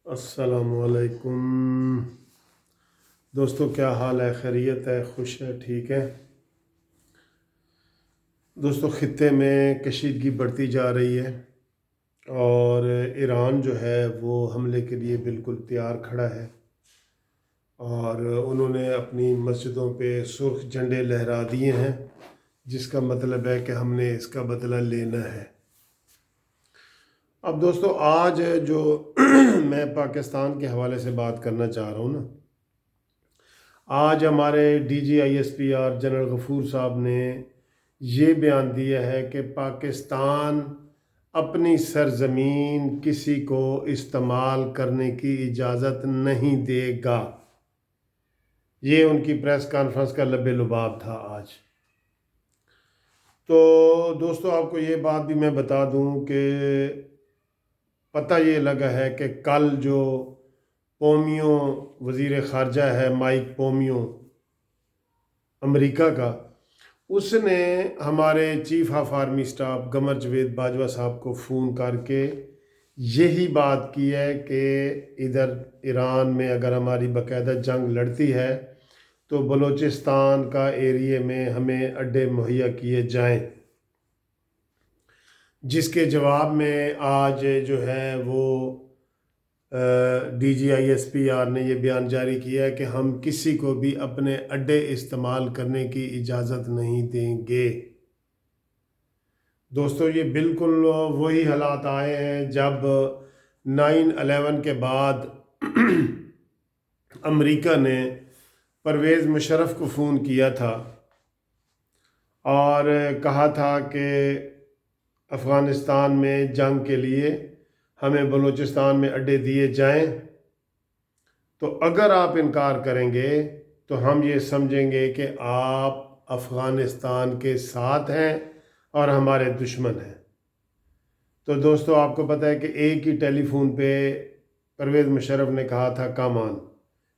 السلام علیکم دوستو، کیا حال ہے؟ خیریت ہے؟ خوش ہے؟ ٹھیک ہے دوستو، خطے میں کشیدگی بڑھتی جا رہی ہے اور ایران جو ہے وہ حملے کے لیے بالکل تیار کھڑا ہے اور انہوں نے اپنی مسجدوں پہ سرخ جھنڈے لہرا دیے ہیں، جس کا مطلب ہے کہ ہم نے اس کا بدلہ لینا ہے۔ اب دوستو، آج جو میں پاکستان کے حوالے سے بات کرنا چاہ رہا ہوں نا، آج ہمارے D G I S P R general Ghafoor صاحب نے یہ بیان دیا ہے کہ پاکستان اپنی سرزمین کسی کو استعمال کرنے کی اجازت نہیں دے گا۔ یہ ان کی پریس کانفرنس کا لب لباب تھا آج۔ تو دوستو، آپ کو یہ بات بھی میں بتا دوں کہ پتہ یہ لگا ہے کہ کل جو پومیو وزیر خارجہ ہے، مائک پومیو امریکہ کا، اس نے ہمارے chief of army staff Qamar Javed Bajwa صاحب کو فون کر کے یہی بات کی ہے کہ ادھر ایران میں اگر ہماری باقاعدہ جنگ لڑتی ہے تو بلوچستان کا ایریے میں ہمیں اڈے مہیا کیے جائیں، جس کے جواب میں آج جو ہے وہ D G I S P R نے یہ بیان جاری کیا ہے کہ ہم کسی کو بھی اپنے اڈے استعمال کرنے کی اجازت نہیں دیں گے۔ دوستو، یہ بالکل وہی حالات آئے ہیں جب 9/11 کے بعد امریکہ نے پرویز مشرف کو فون کیا تھا اور کہا تھا کہ افغانستان میں جنگ کے لیے ہمیں بلوچستان میں اڈے دیے جائیں، تو اگر آپ انکار کریں گے تو ہم یہ سمجھیں گے کہ آپ افغانستان کے ساتھ ہیں اور ہمارے دشمن ہیں۔ تو دوستو، آپ کو پتہ ہے کہ ایک ہی ٹیلی فون پہ پرویز مشرف نے کہا تھا کامان،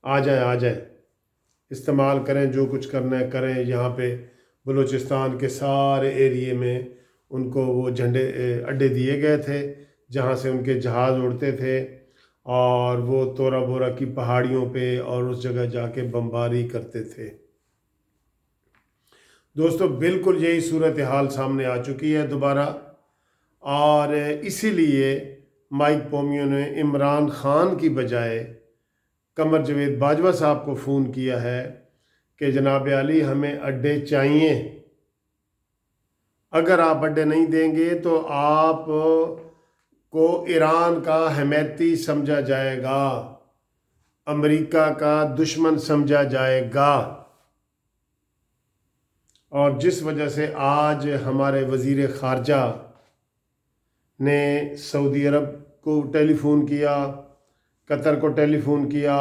آ جائیں استعمال کریں، جو کچھ کرنا ہے کریں۔ یہاں پہ بلوچستان کے سارے ایریے میں ان کو وہ جھنڈے اڈے دیے گئے تھے جہاں سے ان کے جہاز اڑتے تھے اور وہ تورا بورا کی پہاڑیوں پہ اور اس جگہ جا کے بمباری کرتے تھے۔ دوستو، بالکل یہی صورتحال سامنے آ چکی ہے دوبارہ، اور اسی لیے مائک پومیو نے عمران خان کی بجائے قمر جاوید باجوہ صاحب کو فون کیا ہے کہ جناب عالی، ہمیں اڈے چاہیے، اگر آپ اڈے نہیں دیں گے تو آپ کو ایران کا حمیتی سمجھا جائے گا، امریکہ کا دشمن سمجھا جائے گا۔ اور جس وجہ سے آج ہمارے وزیر خارجہ نے سعودی عرب کو ٹیلی فون کیا، قطر کو ٹیلی فون کیا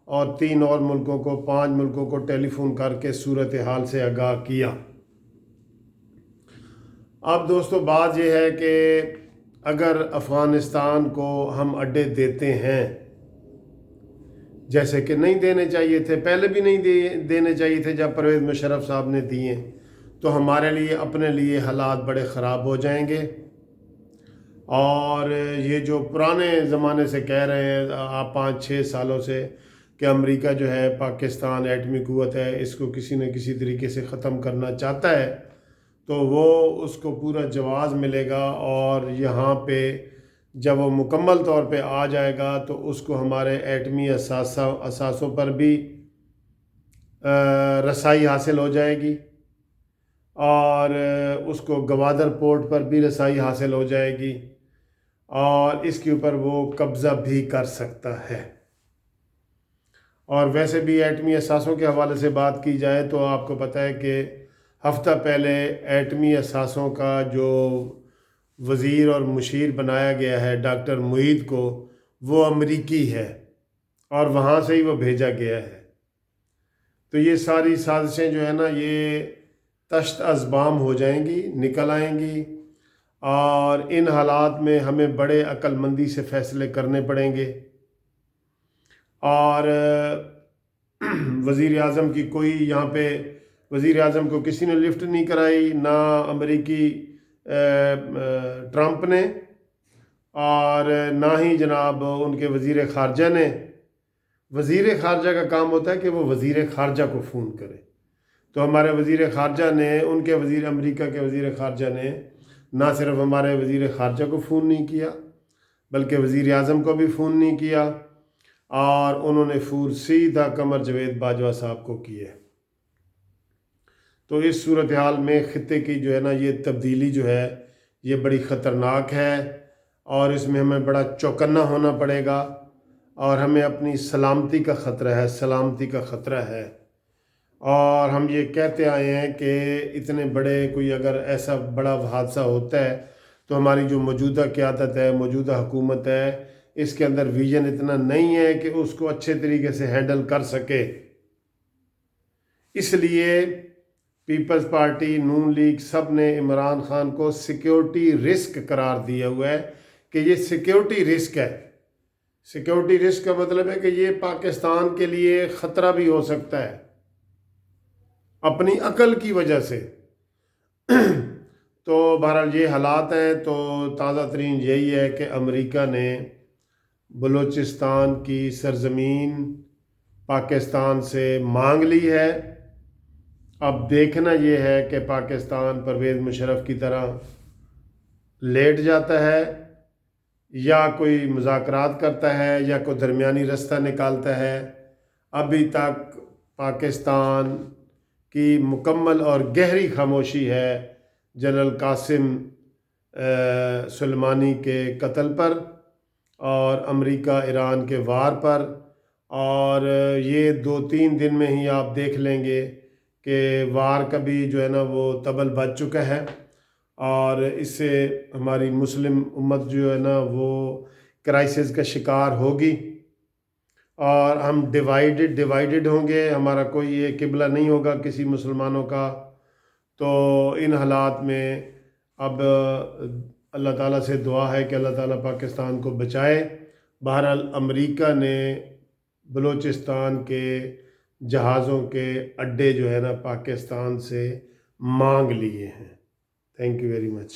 اور 3 اور ملکوں کو، 5 ملکوں کو ٹیلی فون کر کے صورتحال سے آگاہ کیا۔ اب دوستو، بات یہ ہے کہ اگر افغانستان کو ہم اڈے دیتے ہیں، جیسے کہ نہیں دینے چاہیے تھے، پہلے بھی نہیں دینے چاہیے تھے جب پرویز مشرف صاحب نے دیے، تو ہمارے لیے اپنے لیے حالات بڑے خراب ہو جائیں گے۔ اور یہ جو پرانے زمانے سے کہہ رہے ہیں آپ 5-6 سالوں سے کہ امریکہ جو ہے پاکستان ایٹمی قوت ہے، اس کو کسی نہ کسی طریقے سے ختم کرنا چاہتا ہے، تو وہ اس کو پورا جواز ملے گا، اور یہاں پہ جب وہ مکمل طور پہ آ جائے گا تو اس کو ہمارے ایٹمی اثاثوں پر بھی رسائی حاصل ہو جائے گی، اور اس کو گوادر پورٹ پر بھی رسائی حاصل ہو جائے گی، اور اس کے اوپر وہ قبضہ بھی کر سکتا ہے۔ اور ویسے بھی ایٹمی اثاثوں کے حوالے سے بات کی جائے تو آپ کو پتہ ہے کہ ہفتہ پہلے ایٹمی اثاثوں کا جو وزیر اور مشیر بنایا گیا ہے ڈاکٹر معید کو، وہ امریکی ہے اور وہاں سے ہی وہ بھیجا گیا ہے۔ تو یہ ساری سازشیں جو ہے نا، یہ تشت ازبام ہو جائیں گی، نکل آئیں گی، اور ان حالات میں ہمیں بڑے عقل مندی سے فیصلے کرنے پڑیں گے۔ اور وزیر اعظم کی کوئی یہاں پہ وزیر اعظم کو کسی نے لفٹ نہیں کرائی، نہ امریکی ٹرمپ نے، اور نہ ہی جناب ان کے وزیر خارجہ نے. وزیر خارجہ کا کام ہوتا ہے کہ وہ وزیر خارجہ کو فون کرے. تو ہمارے وزیر خارجہ نے امریکہ کے وزیر خارجہ نے نہ صرف ہمارے وزیر خارجہ کو فون نہیں کیا بلکہ وزیر اعظم کو بھی فون نہیں کیا، اور انہوں نے فون سیدھا قمر جاوید باجوہ صاحب کو کیے. تو اس صورتحال میں خطے کی جو ہے نا یہ تبدیلی جو ہے یہ بڑی خطرناک ہے، اور اس میں ہمیں بڑا چوکنا ہونا پڑے گا، اور ہمیں اپنی سلامتی کا خطرہ ہے. اور ہم یہ کہتے آئے ہیں کہ اتنے بڑے کوئی اگر ایسا بڑا حادثہ ہوتا ہے تو ہماری جو موجودہ قیادت ہے، موجودہ حکومت ہے، اس کے اندر ویژن اتنا نہیں ہے کہ اس کو اچھے طریقے سے ہینڈل کر سکے. اس لیے پیپلز پارٹی، نون لیگ سب نے عمران خان کو سیکیورٹی رسک قرار دیا ہوا ہے کہ یہ سیکیورٹی رسک ہے. سیکیورٹی رسک کا مطلب ہے کہ یہ پاکستان کے لیے خطرہ بھی ہو سکتا ہے اپنی عقل کی وجہ سے. تو بہرحال یہ حالات ہیں. تو تازہ ترین یہی ہے کہ امریکہ نے بلوچستان کی سرزمین پاکستان سے مانگ لی ہے. اب دیکھنا یہ ہے کہ پاکستان پرویز مشرف کی طرح لیٹ جاتا ہے یا کوئی مذاکرات کرتا ہے یا کوئی درمیانی رستہ نکالتا ہے. ابھی تک پاکستان کی مکمل اور گہری خاموشی ہے جنرل قاسم سلیمانی کے قتل پر اور امریکہ ایران کے وار پر. اور یہ 2-3 دن میں ہی آپ دیکھ لیں گے کہ وار کا بھی جو ہے نا وہ طبل بج چکا ہے، اور اس سے ہماری مسلم امت جو ہے نا وہ کرائسس کا شکار ہوگی، اور ہم ڈیوائیڈڈ ہوں گے. ہمارا کوئی یہ قبلہ نہیں ہوگا کسی مسلمانوں کا. تو ان حالات میں اب اللہ تعالیٰ سے دعا ہے کہ اللہ تعالیٰ پاکستان کو بچائے. بہرحال امریکہ نے بلوچستان کے جہازوں کے اڈے جو ہے نا پاکستان سے مانگ لیے ہیں. Thank you very much.